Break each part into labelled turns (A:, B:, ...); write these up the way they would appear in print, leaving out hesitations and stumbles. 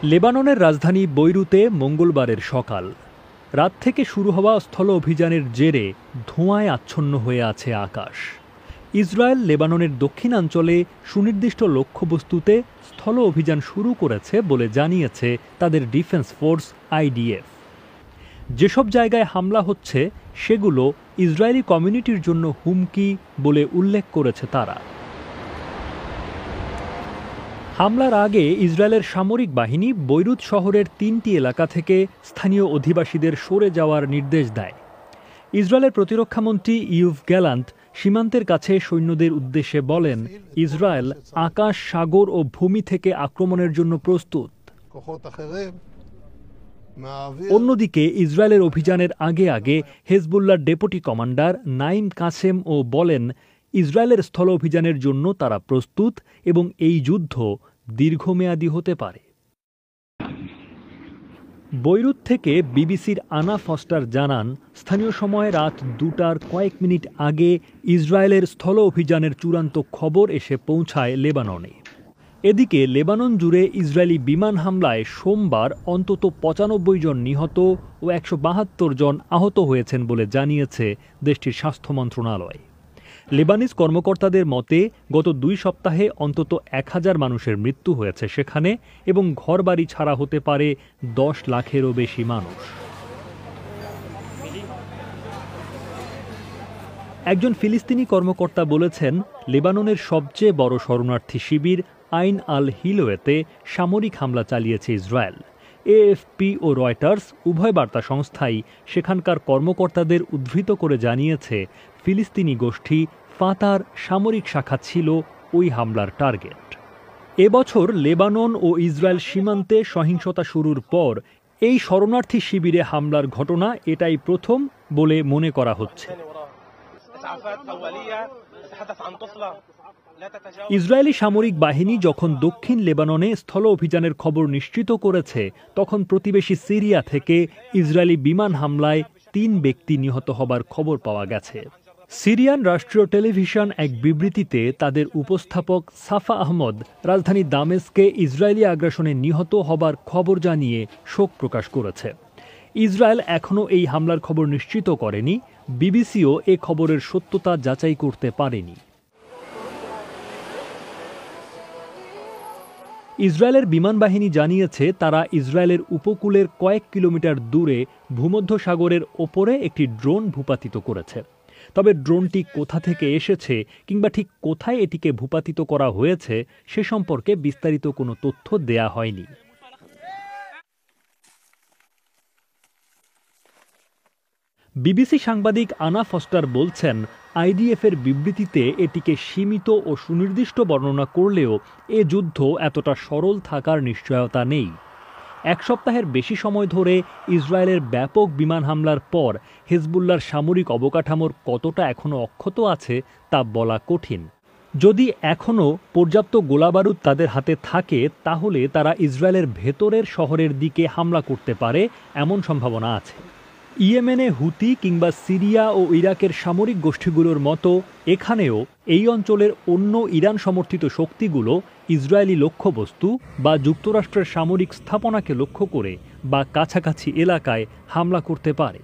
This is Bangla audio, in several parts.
A: লেবাননের রাজধানী বৈরুতে মঙ্গলবারের সকাল। রাত থেকে শুরু হওয়া স্থল অভিযানের জেরে ধোঁয়ায় আচ্ছন্ন হয়ে আছে আকাশ। ইসরায়েল লেবাননের দক্ষিণাঞ্চলে সুনির্দিষ্ট লক্ষ্যবস্তুতে স্থল অভিযান শুরু করেছে বলে জানিয়েছে তাদের ডিফেন্স ফোর্স আইডিএফ। যেসব জায়গায় হামলা হচ্ছে সেগুলো ইসরায়েলি কমিউনিটির জন্য হুমকি বলে উল্লেখ করেছে তারা। হামলার আগে ইসরায়েলের সামরিক বাহিনী বৈরুত শহরের ৩টি এলাকা থেকে স্থানীয় অধিবাসীদের সরে যাওয়ার নির্দেশ দেয়। ইসরায়েলের প্রতিরক্ষামন্ত্রী ইউভ গ্যালান্ট সীমান্তের কাছে সৈন্যদের উদ্দেশ্যে বলেন, ইসরায়েল আকাশ, সাগর ও ভূমি থেকে আক্রমণের জন্য প্রস্তুত। অন্যদিকে ইসরায়েলের অভিযানের আগে আগে হেজবুল্লাহর ডেপুটি কমান্ডার নাইম কাসেম ও বলেন, ইসরায়েলের স্থল অভিযানের জন্য তারা প্রস্তুত এবং এই যুদ্ধ দীর্ঘমেয়াদী হতে পারে। বৈরুত থেকে বিবিসির আনা ফস্টার জানান, স্থানীয় সময় রাত ২টার কয়েক মিনিট আগে ইসরায়েলের স্থল অভিযানের চূড়ান্ত খবর এসে পৌঁছায় লেবাননে। এদিকে লেবানন জুড়ে ইসরায়েলি বিমান হামলায় সোমবার অন্তত ৯৫ জন নিহত ও ১৭২ জন আহত হয়েছেন বলে জানিয়েছে দেশটির স্বাস্থ্য মন্ত্রণালয়। লেবানিজ কর্মকর্তাদের মতে গত ২ সপ্তাহে অন্তত ১,০০০ মানুষের মৃত্যু হয়েছে সেখানে এবং ঘরবাড়ি ছাড়া হতে পারে ১০ লাখেরও বেশি মানুষ। একজন ফিলিস্তিনি কর্মকর্তা বলেছেন, লেবাননের সবচেয়ে বড় শরণার্থী শিবির আইন আল হিলোয়েতে সামরিক হামলা চালিয়েছে ইসরায়েল। এএফপি ও রয়টার্স উভয় বার্তা সংস্থাই সেখানকার কর্মকর্তাদের উদ্ধৃত করে জানিয়েছে, ফিলিস্তিনি গোষ্ঠী ফাতার সামরিক শাখা ছিল ওই হামলার টার্গেট। এবছর লেবানন ও ইসরায়েল সীমান্তে সহিংসতা শুরুর পর এই শরণার্থী শিবিরে হামলার ঘটনা এটাই প্রথম বলে মনে করা হচ্ছে। ইসরায়েলি সামরিক বাহিনী যখন দক্ষিণ লেবাননে স্থল অভিযানের খবর নিশ্চিত করেছে, তখন প্রতিবেশী সিরিয়া থেকে ইসরায়েলি বিমান হামলায় ৩ ব্যক্তি নিহত হবার খবর পাওয়া গেছে। সিরিয়ান রাষ্ট্রীয় টেলিভিশন এক বিবৃতিতে তাদের উপস্থাপক সাফা আহমদ রাজধানী দামেস্কে ইসরায়েলি আগ্রাসনে নিহত হবার খবর জানিয়ে শোক প্রকাশ করেছে। ইসরায়েল এখনও এই হামলার খবর নিশ্চিত করেনি। বিবিসিও এ খবরের সত্যতা যাচাই করতে পারেনি। ইসরায়েলের বিমান বাহিনী জানিয়েছে, তারা ইসরায়েলের উপকূলের কয়েক কিলোমিটার দূরে ভূমধ্যসাগরের ওপরে একটি ড্রোন ভূপাতিত করেছে। তবে ড্রোনটি কোথা থেকে এসেছে কিংবা ঠিক কোথায় এটিকে ভূপাতিত করা হয়েছে সে সম্পর্কে বিস্তারিত কোনো তথ্য দেয়া হয়নি। বিবিসি সাংবাদিক আনা ফস্টার বলছেন, আইডিএফের বিবৃতিতে এটিকে সীমিত ও সুনির্দিষ্ট বর্ণনা করলেও এ যুদ্ধ এতটা সরল থাকার নিশ্চয়তা নেই। ১ সপ্তাহের বেশি সময় ধরে ইসরায়েলের ব্যাপক বিমান হামলার পর হেজবুল্লাহর সামরিক অবকাঠামোর কতটা এখনও অক্ষত আছে তা বলা কঠিন। যদি এখনও পর্যাপ্ত গোলাবারুদ তাদের হাতে থাকে, তাহলে তারা ইসরায়েলের ভেতরের শহরের দিকে হামলা করতে পারে এমন সম্ভাবনা আছে। ইয়েমেনে হুতি কিংবা সিরিয়া ও ইরাকের সামরিক গোষ্ঠীগুলোর মতো এখানেও এই অঞ্চলের অন্য ইরান সমর্থিত শক্তিগুলো ইসরায়েলি লক্ষ্যবস্তু বা যুক্তরাষ্ট্রের সামরিক স্থাপনাকে লক্ষ্য করে বা কাছাকাছি এলাকায় হামলা করতে পারে।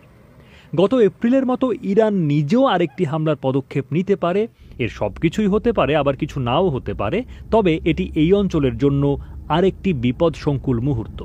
A: গত এপ্রিলের মতো ইরান নিজেও আরেকটি হামলার পদক্ষেপ নিতে পারে। এর সবকিছুই হতে পারে, আবার কিছু নাও হতে পারে। তবে এটি এই অঞ্চলের জন্য আরেকটি বিপদসংকুল মুহূর্ত।